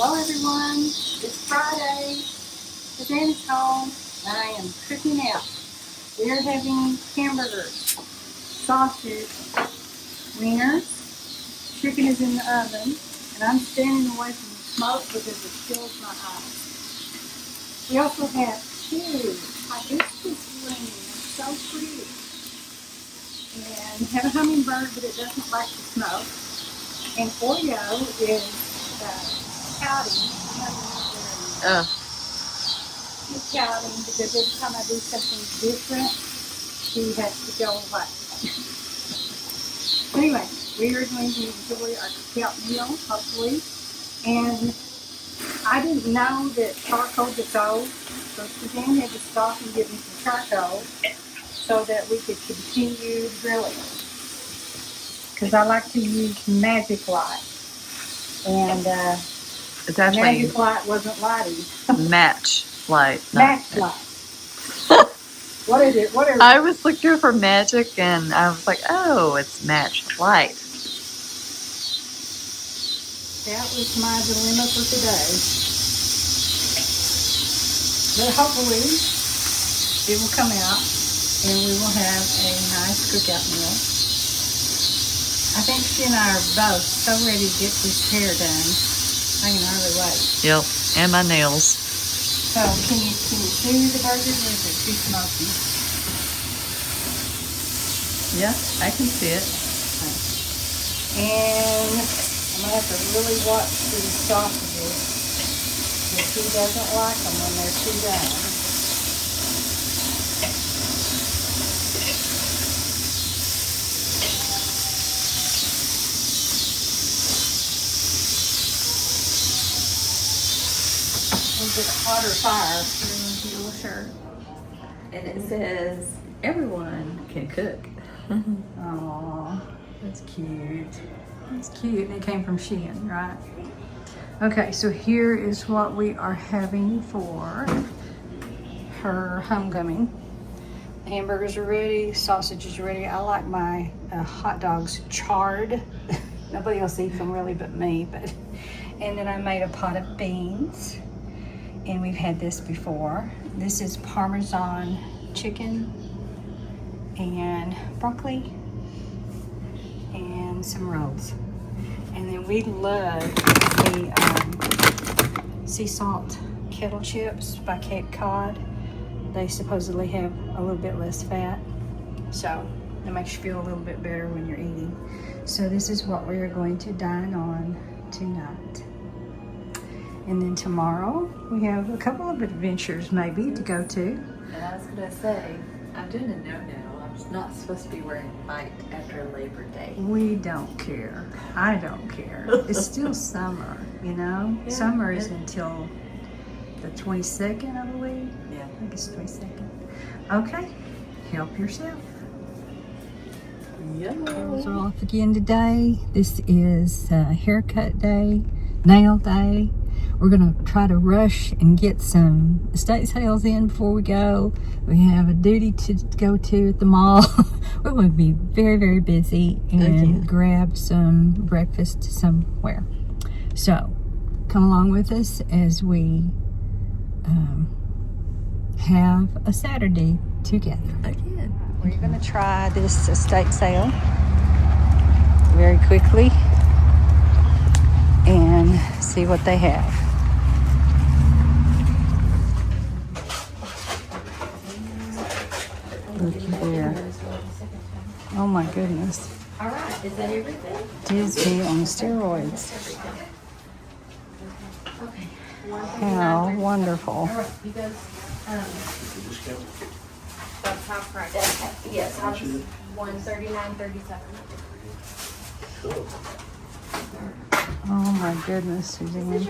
Hello everyone, it's Friday, Suzanne's home, and I am cooking out. We are having hamburgers, sausage, wieners, chicken is in the oven, and I'm standing away from the smoke because it kills my eyes. We also have two hibiscus green, it's so pretty, and have a hummingbird, but it doesn't like the smoke. And Oreo is pouting. She's pouting because every time I do something different, she has to go away. Anyway, we are going to enjoy our cookout meal, hopefully. And I didn't know that charcoal gets old, so Suzanne had to stop and give me some charcoal so that we could continue grilling. Because I like to use magic light. And it's actually magic light wasn't lighting. Match light. Match light. What is it? What is it? I was looking for magic and I was like, oh, it's matched light. That was my dilemma for today. But hopefully it will come out and we will have a nice cookout meal. I think she and I are both so ready to get this hair done. I can hardly wait. Yep, and my nails. So can you see the burgers or is it too smoky? Yeah, I can see it. And I'm gonna have to really watch these sausages because he doesn't like them when they're too done. A little bit hotter fire. Sure. And it says everyone can cook. Aww, that's cute. That's cute. And it came from Shein, right? Okay, so here is what we are having for her homecoming. Hamburgers are ready, sausages are ready. I like my hot dogs charred. Nobody else eats them really but me. And then I made a pot of beans. And we've had this before. This is Parmesan chicken and broccoli and some rolls. And then we love the sea salt kettle chips by Cape Cod. They supposedly have a little bit less fat, so it makes you feel a little bit better when you're eating. So this is what we are going to dine on tonight. And then tomorrow we have a couple of adventures maybe to go to. And I was gonna say, I'm doing a no-no. I'm not supposed to be wearing white after Labor Day. We don't care. I don't care. It's still summer, you know? Yeah, summer is until the 22nd, I believe. Yeah. I think it's 22nd. Okay, help yourself. Clothes are off again today. This is haircut day, nail day. We're gonna try to rush and get some estate sales in before we go. We have a duty to go to at the mall. We're going to be very, very busy and grab some breakfast somewhere. So come along with us as we have a Saturday together. Again, we're gonna try this estate sale very quickly and see what they have. Looky there. Oh my goodness. All right, is that everything? Disney on steroids. Okay. How wonderful. You guys, the top price. Yes, I was $139.37. Oh my goodness, Suzanne.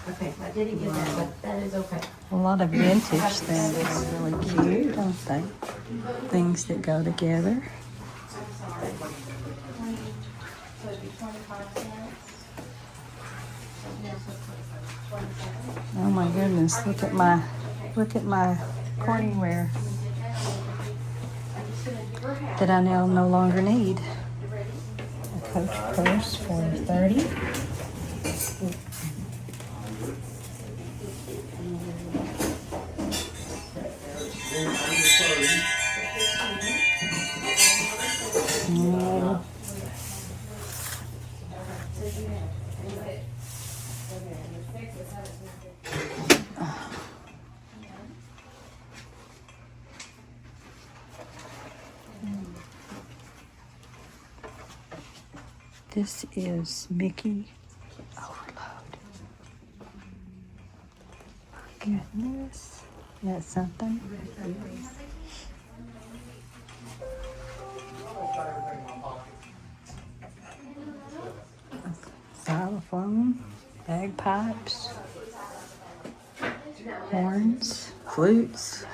Okay, I didn't get that, but that is okay. A lot of vintage things that are really cute, don't they? Things that go together. Oh my goodness, look at my Corningware that I now no longer need. A Coach purse for $30. This is Mickey Overload. Goodness. That's something. Xylophone, bagpipes, horns, flutes.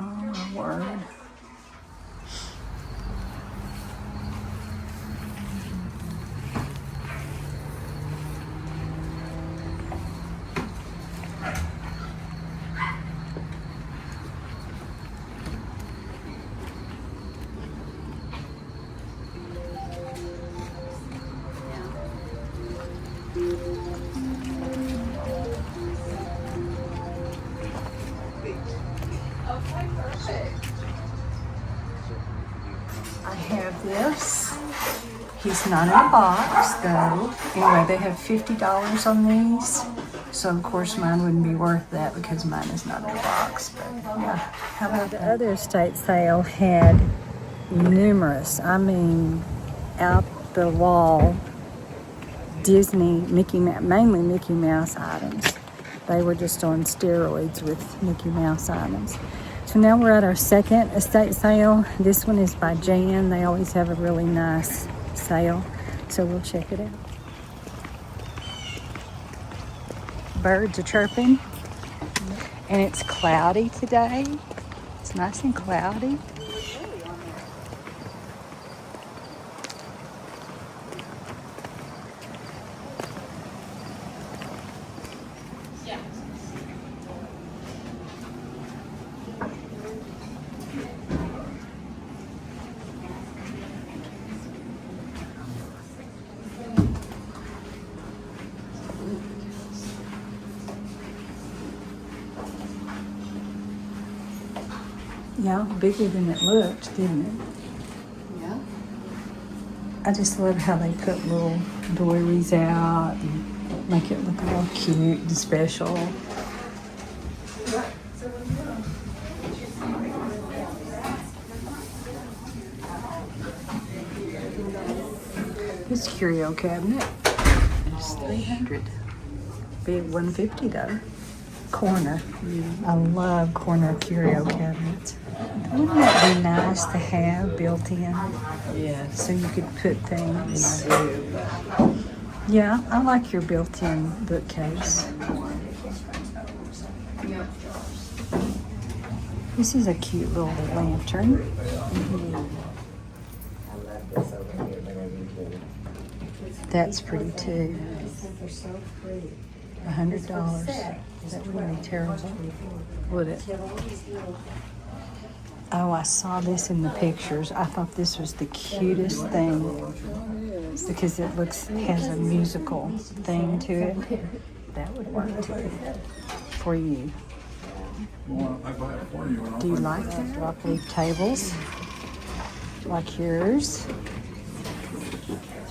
Oh my word. I have this. He's not in a box though. Anyway, they have $50 on these. So of course mine wouldn't be worth that because mine is not in a box. But yeah, how about the other estate sale had numerous, I mean, out the wall Disney, mainly Mickey Mouse items. They were just on steroids with Mickey Mouse items. So now we're at our second estate sale. This one is by Jan. They always have a really nice sale. So we'll check it out. Birds are chirping. And it's cloudy today. It's nice and cloudy. Yeah, bigger than it looked, didn't it? Yeah. I just love how they put little doilies out and make it look all cute and special. This curio cabinet is $300. Be $150 though. Corner. I love corner curio cabinets. Wouldn't that be nice to have built in? Yeah. So you could put things. Yeah, I like your built-in bookcase. This is a cute little lantern. That's pretty too. $100. That wouldn't be terrible, would it? Oh, I saw this in the pictures. I thought this was the cutest thing because it has a musical thing to it. That would work too for you. Do you like that? Drop leaf tables like yours.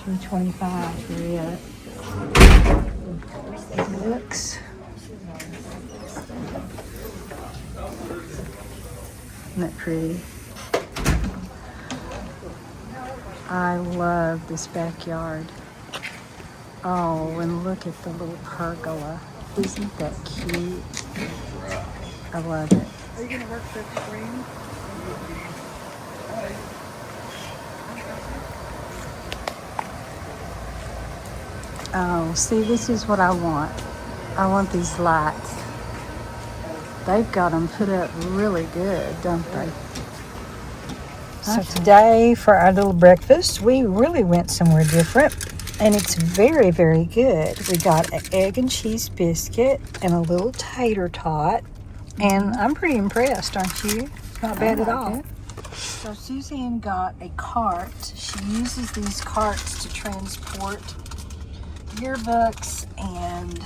$325 for it. Books. Isn't that pretty? I love this backyard. Oh, and look at the little pergola. Isn't that cute? I love it. Are you going to work the screen? Oh, see, this is what I want. I want these lights. They've got them put up really good, don't they? So today, for our little breakfast, we really went somewhere different. And it's very, very good. We got an egg and cheese biscuit and a little tater tot. And I'm pretty impressed, aren't you? Not bad at all. So Suzanne got a cart. She uses these carts to transport yearbooks and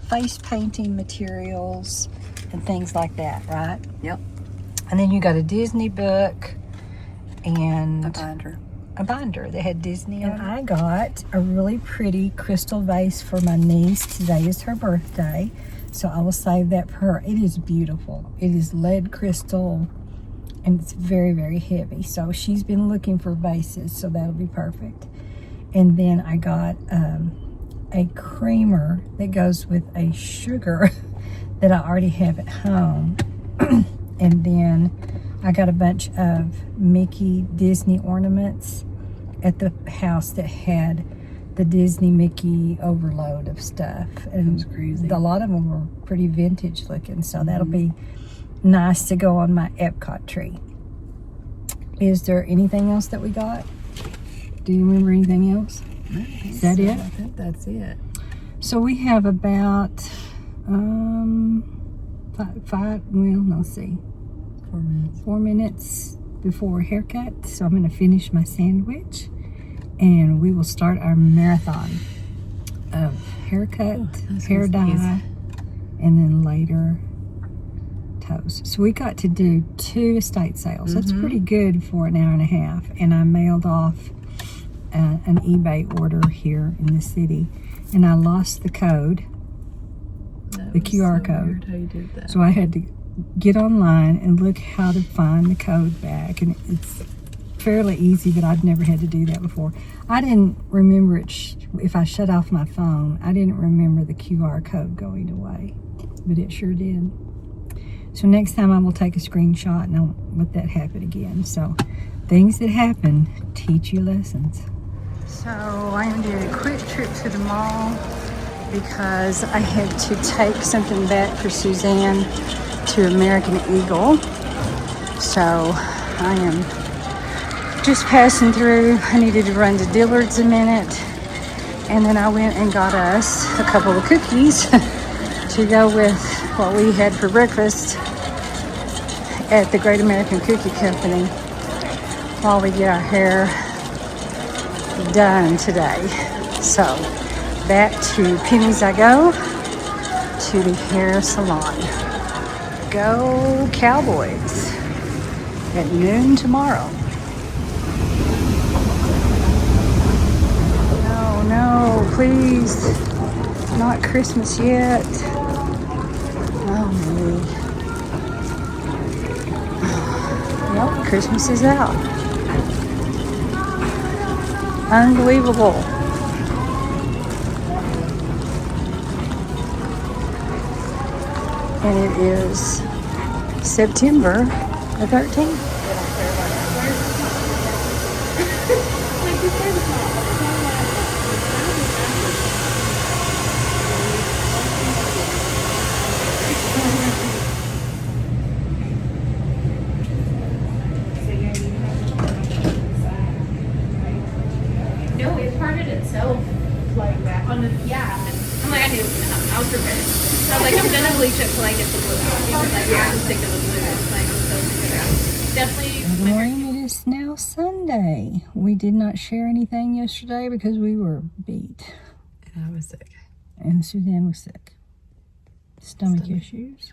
face painting materials and things like that, right? Yep. And then you got a Disney book and A binder. a binder that had Disney on it. And I got a really pretty crystal vase for my niece. Today is her birthday, so I will save that for her. It is beautiful. It is lead crystal, and it's very, very heavy. So she's been looking for vases, so that'll be perfect. And then I got a creamer that goes with a sugar that I already have at home. And then I got a bunch of Mickey Disney ornaments at the house that had the Disney Mickey overload of stuff. And that's crazy. A lot of them were pretty vintage looking, so that'll be nice to go on my Epcot tree. Is there anything else that we got? Do you remember anything else? Is that it? I think that's it. So we have about 4 minutes before haircut. So I'm going to finish my sandwich and we will start our marathon of haircut, hair dye, and then later toes. So we got to do 2 estate sales. That's pretty good for an hour and a half. And I mailed off an eBay order here in the city, and I lost the code, the QR code. How you did that. So I had to get online and look how to find the code back, and it's fairly easy, but I've never had to do that before. I didn't remember it. If I shut off my phone, I didn't remember the QR code going away, but it sure did. So next time I will take a screenshot and I won't let that happen again. So things that happen teach you lessons. So I am doing a quick trip to the mall because I had to take something back for Suzanne to American Eagle. So I am just passing through. I needed to run to Dillard's a minute, and then I went and got us a couple of cookies to go with what we had for breakfast at the Great American Cookie Company while we get our hair done today. So back to Penny's I go, to the hair salon. Go Cowboys at noon tomorrow. No, please, not Christmas yet. Oh me. Nope, Christmas is out. Unbelievable. And it is September the 13th. No, it parted itself like that. On the, yeah. I'm like, I need to, I was prepared. I was like, I'm gonna bleach it till I get the blue out. He was like, yeah, I'm sick of the blue. It's like, I'm so sick of it. Definitely. Good morning, it is now Sunday. We did not share anything yesterday because we were beat. And I was sick. And Suzanne was sick. Stomach issues.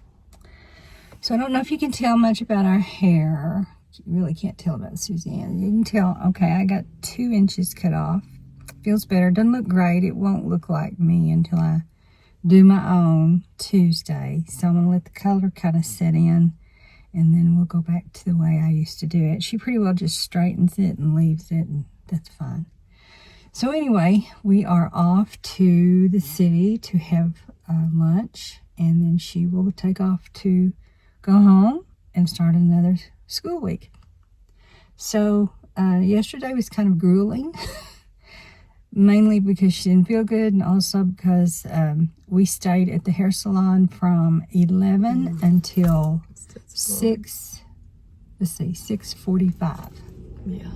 So I don't know if you can tell much about our hair. You really can't tell about Suzanne. You can tell, okay, I got 2 inches cut off. Feels better. Doesn't look great. It won't look like me until I do my own Tuesday. So I'm going to let the color kind of set in, and then we'll go back to the way I used to do it. She pretty well just straightens it and leaves it, and that's fine. So anyway, we are off to the city to have lunch, and then she will take off to go home and start another school week. So yesterday was kind of grueling, mainly because she didn't feel good, and also because we stayed at the hair salon from 11 until 6:45. Yeah.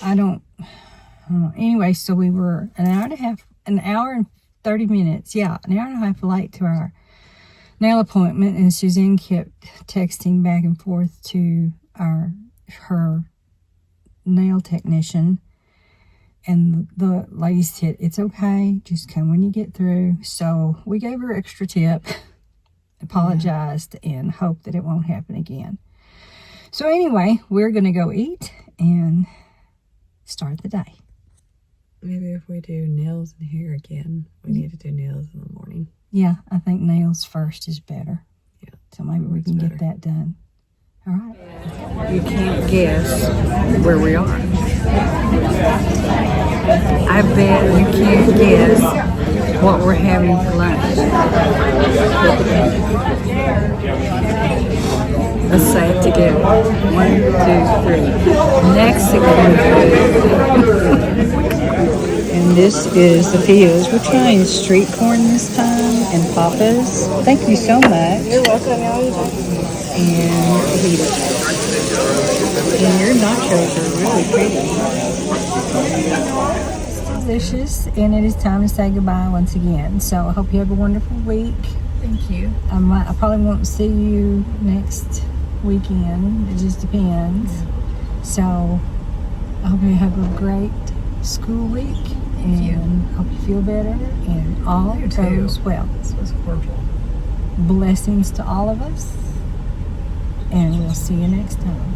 I don't know. Anyway, so we were an hour and 30 minutes. Yeah, an hour and a half late to our nail appointment, and Suzanne kept texting back and forth to her nail technician, and the lady said, it's okay, just come when you get through. So we gave her extra tip, apologized, and hope that it won't happen again. So anyway, we're going to go eat and start the day. Maybe if we do nails and hair again, we need to do nails in the morning. Yeah, I think nails first is better. Yeah. So maybe we can get that done. All right. You can't guess where we are. I bet you can't guess what we're having for lunch. Let's say it together. 1, 2, 3. Mexican food. And this is the Fios. We're trying street corn this time and papas. Thank you so much. You're welcome. And fajitas. And your nachos are really pretty. It's delicious, and it is time to say goodbye once again. So I hope you have a wonderful week. Thank you. I probably won't see you next weekend. It just depends. So I hope you have a great school week. And hope you feel better and all goes well. This was horrible. Blessings to all of us, and we'll see you next time.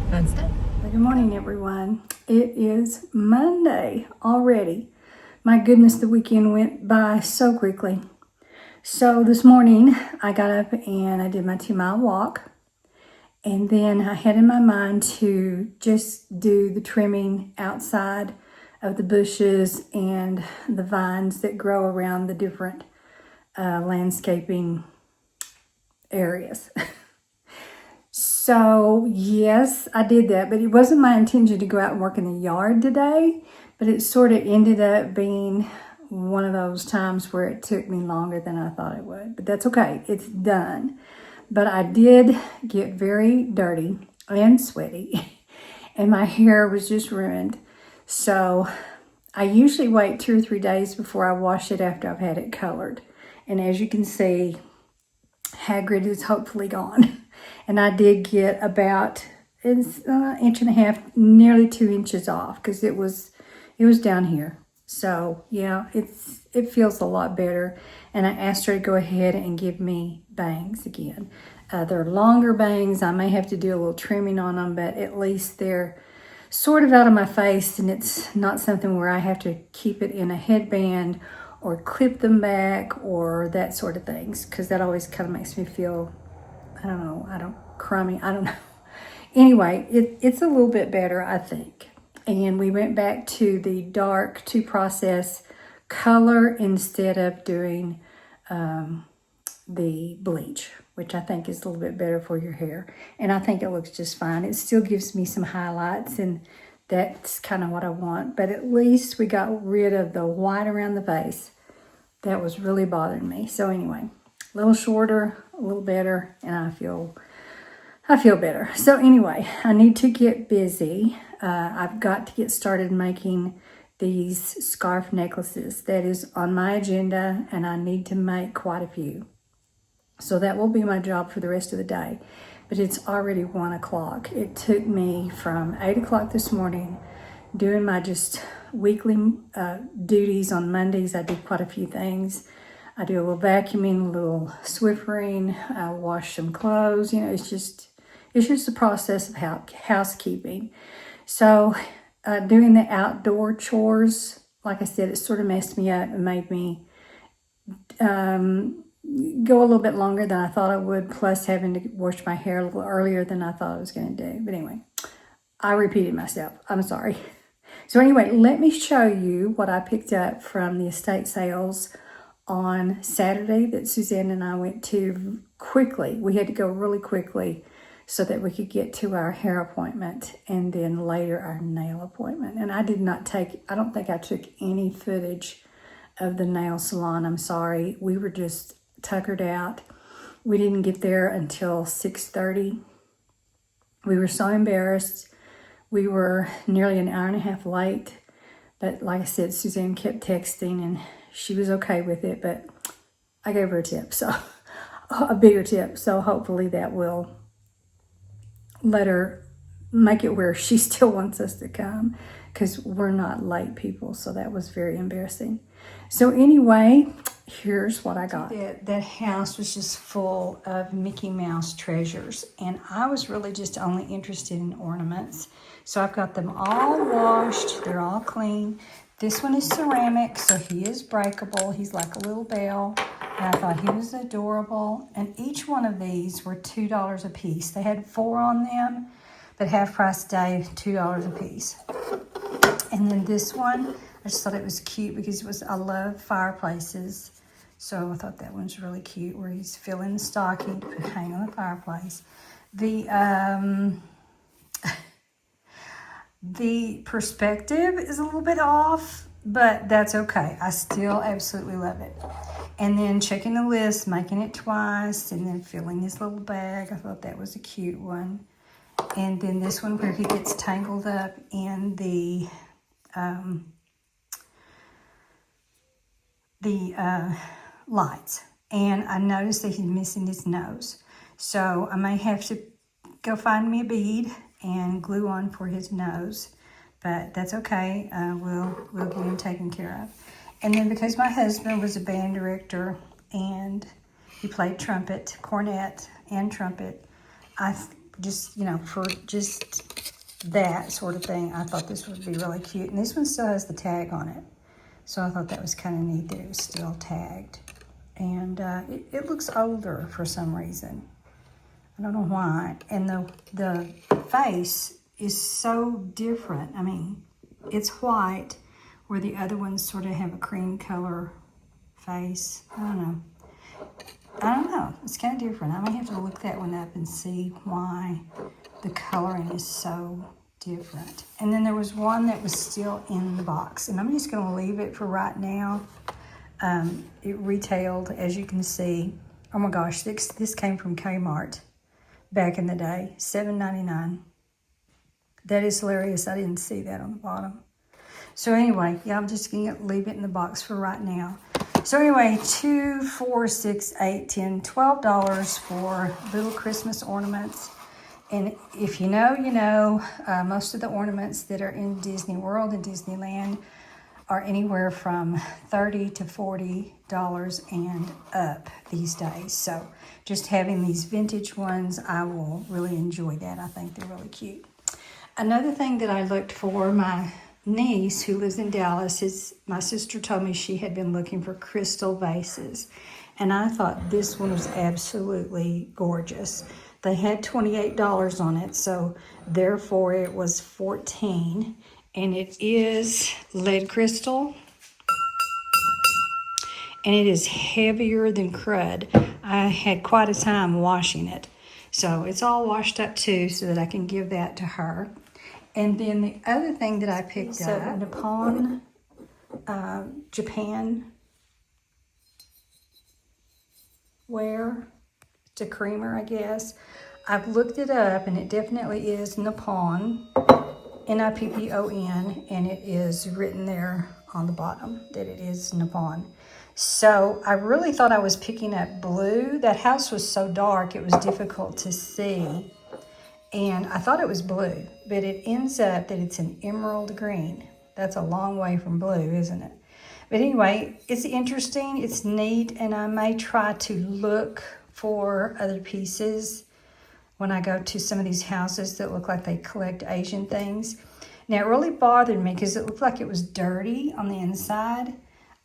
Fun stuff. Good morning, everyone. It is Monday already. My goodness, the weekend went by so quickly. So this morning I got up and I did my 2-mile walk, and then I had in my mind to just do the trimming outside of the bushes and the vines that grow around the different landscaping areas. So yes, I did that, but it wasn't my intention to go out and work in the yard today, but it sort of ended up being one of those times where it took me longer than I thought it would, but that's okay. It's done. But I did get very dirty and sweaty and my hair was just ruined. So I usually wait 2 or 3 days before I wash it after I've had it colored. And as you can see, Hagrid is hopefully gone. And I did get about an inch and a half, nearly 2 inches off, because it was down here. So yeah, it feels a lot better. And I asked her to go ahead and give me bangs again. They're longer bangs. I may have to do a little trimming on them, but at least they're sort of out of my face, and it's not something where I have to keep it in a headband or clip them back or that sort of things, because that always kind of makes me feel, crummy. I don't know. Anyway, it's a little bit better, I think. And we went back to the dark to process color instead of doing the bleach, which I think is a little bit better for your hair. And I think it looks just fine. It still gives me some highlights, and that's kind of what I want. But at least we got rid of the white around the face. That was really bothering me. So anyway, a little shorter, a little better, and I feel better. So anyway, I need to get busy. I've got to get started making these scarf necklaces. That is on my agenda, and I need to make quite a few. So that will be my job for the rest of the day. But it's already 1 o'clock. It took me from 8 o'clock this morning doing my just weekly duties. On Mondays, I did quite a few things. I do a little vacuuming, a little Swiffering, I wash some clothes. You know, it's just the process of housekeeping. So doing the outdoor chores, like I said, it sort of messed me up and made me go a little bit longer than I thought I would, plus having to wash my hair a little earlier than I thought I was going to do. But anyway, I repeated myself. I'm sorry. So anyway, let me show you what I picked up from the estate sales on Saturday that Suzanne and I went to quickly. We had to go really quickly so that we could get to our hair appointment and then later our nail appointment. And I don't think I took any footage of the nail salon. I'm sorry. We were just tuckered out. We didn't get there until 6:30. We were so embarrassed. We were nearly an hour and a half late. But like I said, Suzanne kept texting and she was okay with it. But I gave her a tip, so a bigger tip. So hopefully that will let her make it where she still wants us to come, because we're not late people. So that was very embarrassing. So anyway, here's what I got. That house was just full of Mickey Mouse treasures, and I was really just only interested in ornaments. So I've got them all washed. They're all clean. This one is ceramic, so he is breakable. He's like a little bell, and I thought he was adorable. And each one of these were $2 a piece. They had 4 on them, but half price today, $2 a piece. And then this one, I just thought it was cute because I love fireplaces. So I thought that one's really cute, where he's filling the stocking to hang on the fireplace. The perspective is a little bit off, but that's okay. I still absolutely love it. And then checking the list, making it twice, and then filling his little bag. I thought that was a cute one. And then this one where he gets tangled up in the lights. And I noticed that he's missing his nose. So I may have to go find me a bead and glue on for his nose. But that's okay. We'll get him taken care of. And then because my husband was a band director and he played trumpet, cornet, and trumpet, I just, for just that sort of thing, I thought this would be really cute. And this one still has the tag on it. So I thought that was kind of neat that it was still tagged. And it looks older for some reason. I don't know why. And the face is so different. I mean, it's white, where the other ones sort of have a cream color face. I don't know. It's kind of different. I may have to look that one up and see why the coloring is so different. And then there was one that was still in the box, and I'm just going to leave it for right now. It retailed, as you can see. Oh my gosh, this came from Kmart back in the day, $7.99. That is hilarious. I didn't see that on the bottom. So anyway, yeah, I'm just going to leave it in the box for right now. So anyway, $2, $4, $6, $8, $10, $12 for little Christmas ornaments. And if you know, you know. Most of the ornaments that are in Disney World and Disneyland are anywhere from $30 to $40 and up these days. So just having these vintage ones, I will really enjoy that. I think they're really cute. Another thing that I looked for, my niece who lives in Dallas, my sister told me she had been looking for crystal vases. And I thought this one was absolutely gorgeous. They had $28 on it, so therefore it was $14. And it is lead crystal. And it is heavier than crud. I had quite a time washing it. So it's all washed up too, so that I can give that to her. And then the other thing that I picked up, Nippon, Japan ware. It's a creamer, I guess. I've looked it up, and it definitely is Nippon, Nippon, and it is written there on the bottom that it is Nippon. So I really thought I was picking up blue. That house was so dark, it was difficult to see. And I thought it was blue, but it ends up that it's an emerald green. That's a long way from blue, isn't it? But anyway, it's interesting, it's neat, and I may try to look for other pieces when I go to some of these houses that look like they collect Asian things. Now, it really bothered me because it looked like it was dirty on the inside.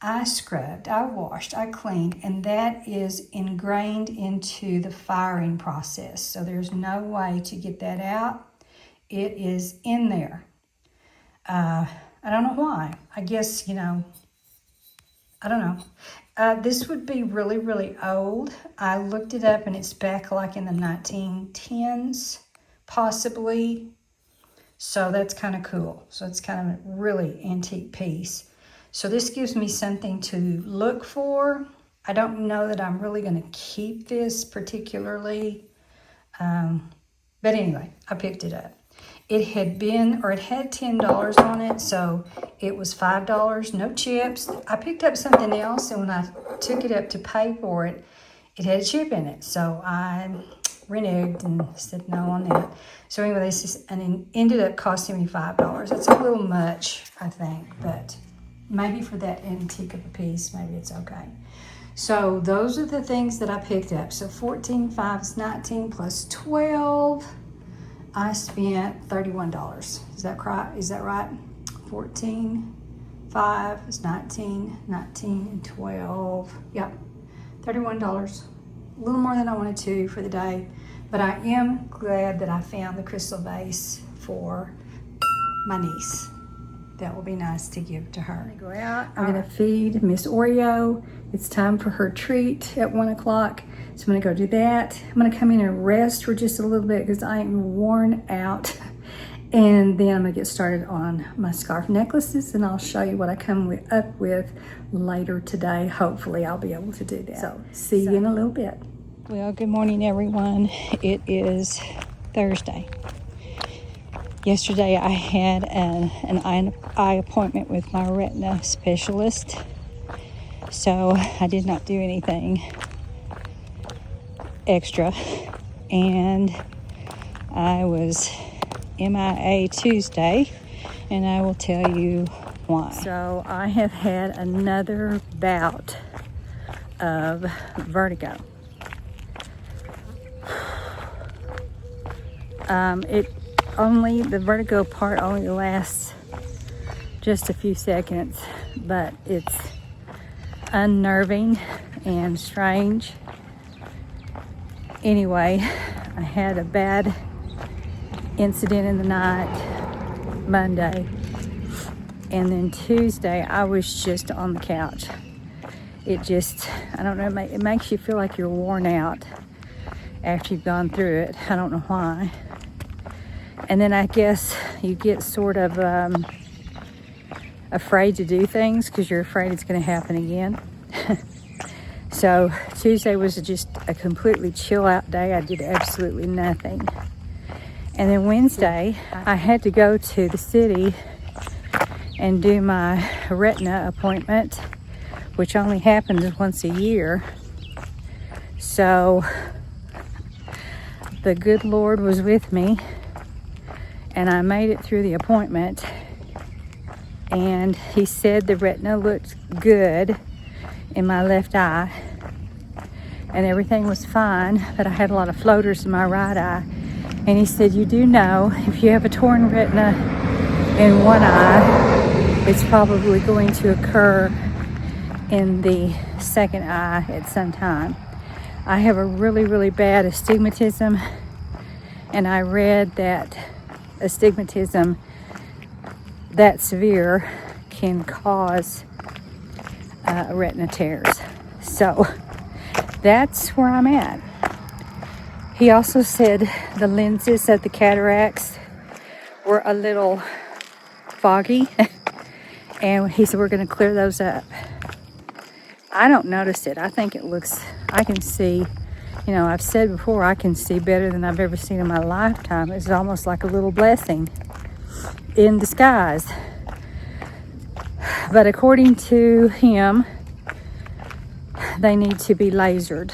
I scrubbed, I washed, I cleaned, and that is ingrained into the firing process. So there's no way to get that out. It is in there. I don't know why. I guess, I don't know. This would be really, really old. I looked it up, and it's back like in the 1910s, possibly. So that's kind of cool. So it's kind of a really antique piece. So this gives me something to look for. I don't know that I'm really going to keep this particularly. But anyway, I picked it up. It had $10 on it, so it was $5, no chips. I picked up something else, and when I took it up to pay for it, it had a chip in it. So I reneged and said no on that. So anyway, and it ended up costing me $5. It's a little much, I think, but maybe for that antique of a piece, maybe it's okay. So those are the things that I picked up. So 14, 5 is 19 plus 12. I spent $31. Is that right? Is that right? 14, 5 is 19, 19 and 12. Yep, $31. A little more than I wanted to for the day. But I am glad that I found the crystal vase for my niece. That will be nice to give to her. Go out. I'm gonna feed Miss Oreo. It's time for her treat at 1 o'clock. So I'm gonna go do that. I'm gonna come in and rest for just a little bit because I am worn out. And then I'm gonna get started on my scarf necklaces, and I'll show you what I come up with later today. Hopefully I'll be able to do that. So see you in a little bit. Well, good morning everyone. It is Thursday. Yesterday I had an eye appointment with my retina specialist, so I did not do anything extra, and I was MIA Tuesday, and I will tell you why. So I have had another bout of vertigo. The vertigo part only lasts just a few seconds, but it's unnerving and strange. Anyway, I had a bad incident in the night, Monday, and then Tuesday I was just on the couch. It just, I don't know, it makes you feel like you're worn out after you've gone through it. I don't know why. And then I guess you get sort of afraid to do things because you're afraid it's going to happen again. So Tuesday was just a completely chill out day. I did absolutely nothing. And then Wednesday, I had to go to the city and do my retina appointment, which only happens once a year. So the good Lord was with me, and I made it through the appointment, and he said the retina looked good in my left eye and everything was fine, but I had a lot of floaters in my right eye. And he said, you do know if you have a torn retina in one eye, it's probably going to occur in the second eye at some time. I have a really, really bad astigmatism, and I read that astigmatism that severe can cause retina tears. So that's where I'm at. He also said the lenses of the cataracts were a little foggy, and he said we're going to clear those up. I don't notice it. I think it looks, I can see, you know, I've said before, I can see better than I've ever seen in my lifetime. It's almost like a little blessing in disguise. But according to him, they need to be lasered.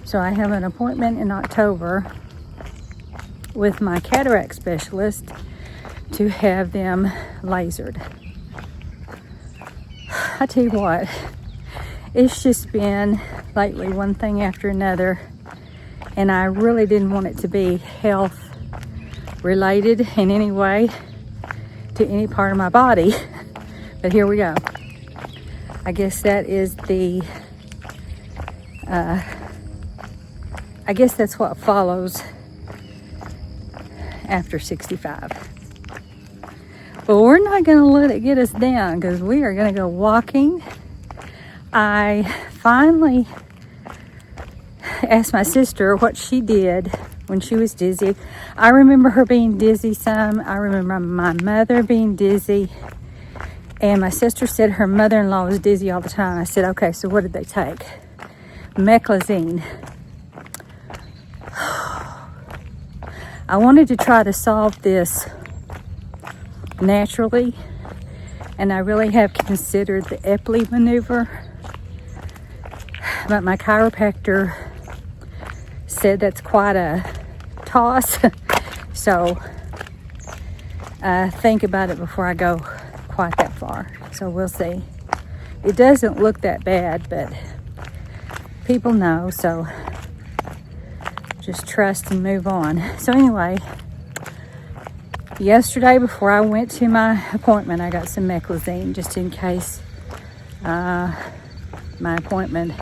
So I have an appointment in October with my cataract specialist to have them lasered. I tell you what, it's just been lately one thing after another, and I really didn't want it to be health related in any way to any part of my body, but here we go. I guess that is the I guess that's what follows after 65. But we're not going to let it get us down, because we are going to go walking. I finally asked my sister what she did when she was dizzy. I remember her being dizzy some. I remember my mother being dizzy. And my sister said her mother-in-law was dizzy all the time. I said, okay, so what did they take? Meclizine. I wanted to try to solve this naturally, and I really have considered the Epley maneuver, but my chiropractor said that's quite a toss. So think about it before I go quite that far. So we'll see. It doesn't look that bad, but people know, so just trust and move on. So anyway, yesterday before I went to my appointment, I got some meclizine just in case my appointment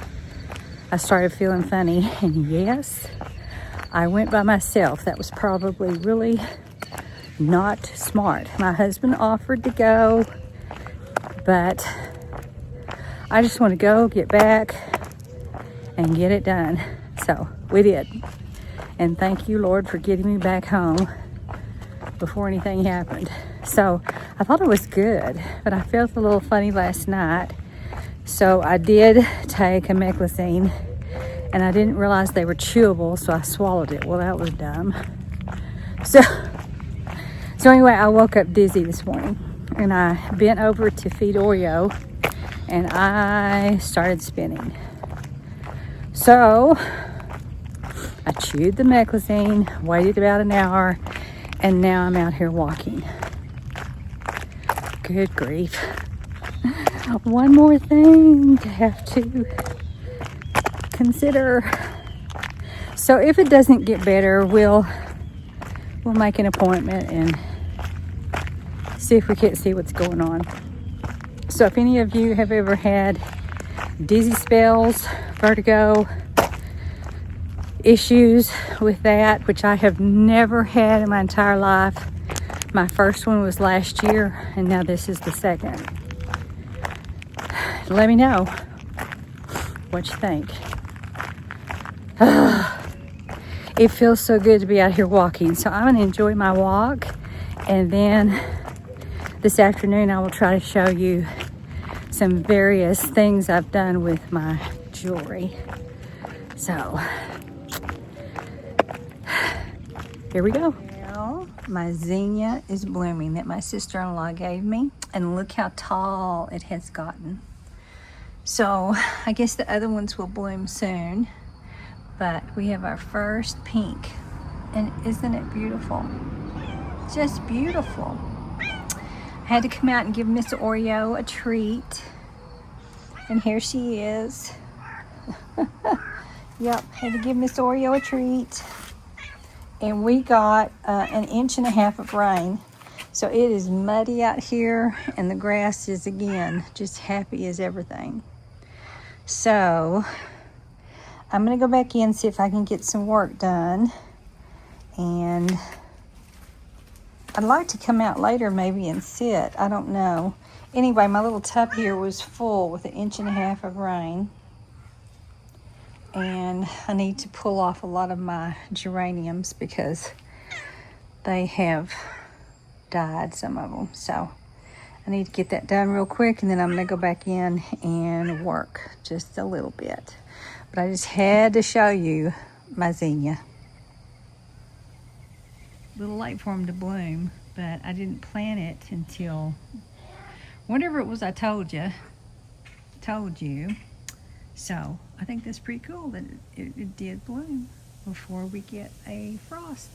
I started feeling funny. And yes, I went by myself. That was probably really not smart. My husband offered to go, but I just want to go, get back, and get it done. So we did. And thank you, Lord, for getting me back home before anything happened. So I thought it was good, but I felt a little funny last night. So I did take a meclizine, and I didn't realize they were chewable, so I swallowed it. Well, that was dumb. So anyway, I woke up dizzy this morning, and I bent over to feed Oreo, and I started spinning. So I chewed the meclizine, waited about an hour, and now I'm out here walking. Good grief. One more thing to have to consider. So if it doesn't get better, we'll make an appointment and see if we can't see what's going on. So if any of you have ever had dizzy spells, vertigo, issues with that, which I have never had in my entire life. My first one was last year, and now this is the second. Let me know what you think. It feels so good to be out here walking. So I'm gonna enjoy my walk, and then this afternoon I will try to show you some various things I've done with my jewelry. So here we go. Well, my zinnia is blooming that my sister-in-law gave me, and look how tall it has gotten. So I guess the other ones will bloom soon, but we have our first pink, and isn't it beautiful? Just beautiful. I had to come out and give Miss Oreo a treat, and here she is. Yep, had to give Miss Oreo a treat, and we got 1.5 inches of rain. So it is muddy out here, and the grass is again just happy as everything. So I'm gonna go back in, see if I can get some work done, and I'd like to come out later maybe and sit. I don't know. Anyway, my little tub here was full with 1.5 inches of rain, and I need to pull off a lot of my geraniums because they have died, some of them. So I need to get that done real quick, and then I'm gonna go back in and work just a little bit. But I just had to show you my zinnia. A little late for them to bloom, but I didn't plant it until whatever it was I told you. So I think that's pretty cool that it did bloom before we get a frost.